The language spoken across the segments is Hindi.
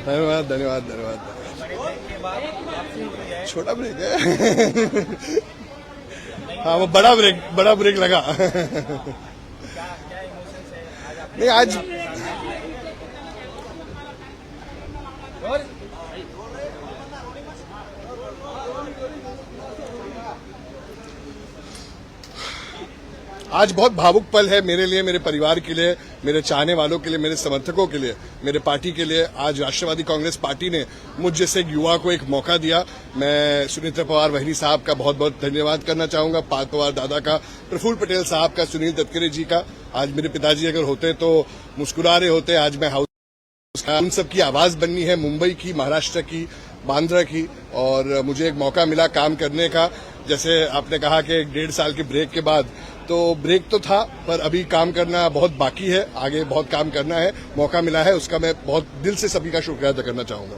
धन्यवाद धन्यवाद धन्यवाद। छोटा ब्रेक है। हाँ वो बड़ा ब्रेक लगा। नहीं आज बहुत भावुक पल है मेरे लिए, मेरे परिवार के लिए, मेरे चाहने वालों के लिए, मेरे समर्थकों के लिए, मेरे पार्टी के लिए। आज राष्ट्रवादी कांग्रेस पार्टी ने मुझ जैसे एक युवा को एक मौका दिया। मैं सुनीता पवार वहिनी साहब का बहुत बहुत धन्यवाद करना चाहूंगा, पार्थ पवार दादा का, प्रफुल्ल पटेल साहब का, सुनील तटकरे जी का। आज मेरे पिताजी अगर होते तो मुस्कुरा रहे होते। आज मैं हाउस उन सब की आवाज बननी है, मुंबई की, महाराष्ट्र की, बांद्रा की, और मुझे एक मौका मिला काम करने का। जैसे आपने कहा कि 1.5 साल के ब्रेक के बाद, तो ब्रेक तो था पर अभी काम करना बहुत बाकी है, आगे बहुत काम करना है। मौका मिला है उसका मैं बहुत दिल से सभी का शुक्रिया अदा करना चाहूंगा।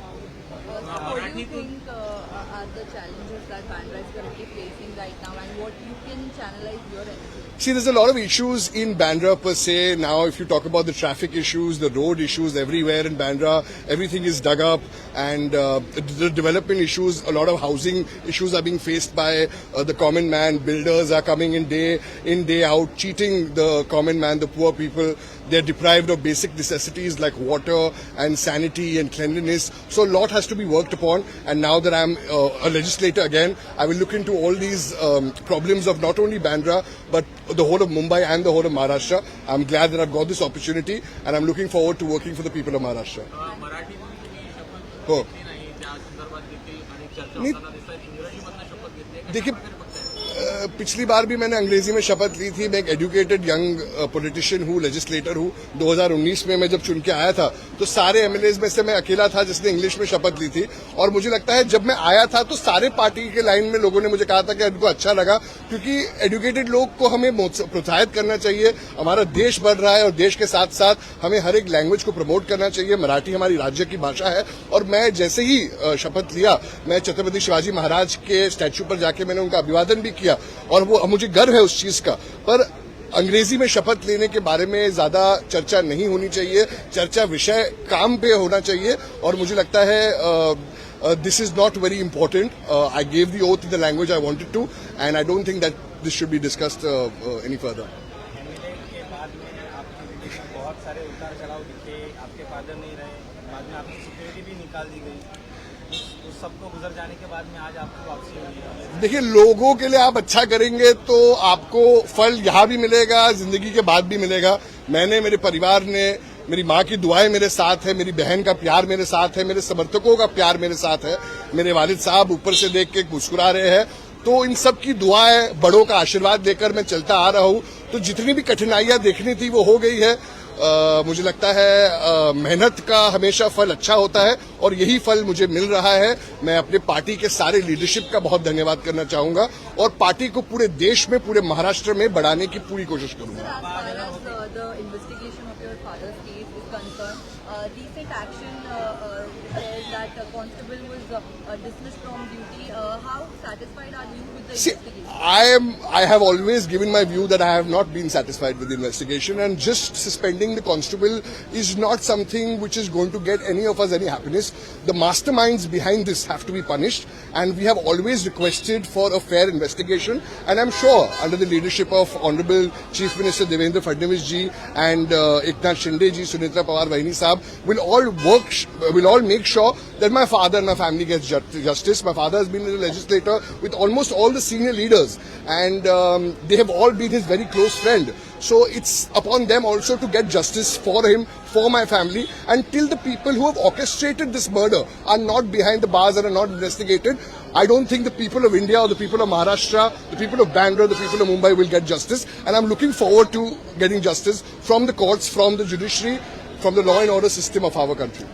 See, there's a lot of issues in Bandra per se. Now, if you talk about the traffic issues, the road issues everywhere in Bandra, everything is dug up, and the development issues, a lot of housing issues are being faced by the common man. Builders are coming in, day out, cheating the common man, the poor people. They're deprived of basic necessities like water and sanity and cleanliness. So a lot has to be worked upon. And now that I'm a legislator again, I will look into all these problems of not only Bandra, but the whole of Mumbai and the whole of Maharashtra. I'm glad that I've got this opportunity, and I'm looking forward to working for the people of Maharashtra. देखिए, पिछली बार भी मैंने अंग्रेजी में शपथ ली थी। मैं एक एजुकेटेड यंग पॉलिटिशियन हूँ, लेजिस्लेटर हूँ। 2019 में मैं जब चुन के आया था तो सारे एमएलएज में से मैं अकेला था जिसने इंग्लिश में शपथ ली थी। और मुझे लगता है जब मैं आया था तो सारे पार्टी के लाइन में लोगों ने मुझे कहा था कि उनको अच्छा लगा, क्योंकि एजुकेटेड लोग को हमें प्रोत्साहित करना चाहिए। हमारा देश बढ़ रहा है और देश के साथ साथ हमें हर एक लैंग्वेज को प्रमोट करना चाहिए। मराठी हमारी राज्य की भाषा है। और मैं जैसे ही शपथ लिया, मैं छत्रपति शिवाजी महाराज के स्टैच्यू पर जाके मैंने उनका अभिवादन भी किया, और वो मुझे गर्व है उस चीज का। पर अंग्रेजी में शपथ लेने के बारे में ज्यादा चर्चा नहीं होनी चाहिए। चर्चा विषय काम पे होना चाहिए। और मुझे लगता है this is not very important. I gave the oath in the language I wanted to, and I don't think that this should be discussed any further. बहुत सारे उतार चढ़ाव दिखे, आपके फादर नहीं रहे, बाद में आपकी सिक्योरिटी भी निकाल दी गई। उस सबको गुजर जाने के बाद में आज आपको वापसी हुई है। देखिए, लोगों के लिए आप अच्छा करेंगे तो आपको फल यहाँ भी मिलेगा, जिंदगी के बाद भी मिलेगा। मैंने, मेरे परिवार ने, मेरी माँ की दुआएं मेरे साथ है, मेरी बहन का प्यार मेरे साथ है, मेरे समर्थकों का प्यार मेरे साथ है, मेरे वालिद साहब ऊपर से देख के मुस्कुरा रहे हैं। तो इन सब की दुआएं, बड़ों का आशीर्वाद लेकर मैं चलता आ रहा हूँ। तो जितनी भी कठिनाइयां देखनी थी वो हो गई है। मुझे लगता है मेहनत का हमेशा फल अच्छा होता है, और यही फल मुझे मिल रहा है। मैं अपने पार्टी के सारे लीडरशिप का बहुत धन्यवाद करना चाहूंगा, और पार्टी को पूरे देश में, पूरे महाराष्ट्र में बढ़ाने की पूरी कोशिश करूंगा। See, I have always given my view that I have not been satisfied with the investigation, and just suspending the constable is not something which is going to get any of us any happiness. The masterminds behind this have to be punished, and we have always requested for a fair investigation. And I'm sure under the leadership of Honorable Chief Minister Devendra Fadnavis ji and Eknath Shinde ji, Sunita Pawar Vahini Saab will all make sure that my father and my family gets justice. My father has been a legislator with almost all the senior leaders, and they have all been his very close friend. So it's upon them also to get justice for him, for my family. Until the people who have orchestrated this murder are not behind the bars and are not investigated, I don't think the people of India or the people of Maharashtra, the people of Bandra, the people of Mumbai will get justice. And I'm looking forward to getting justice from the courts, from the judiciary, from the law and order system of our country.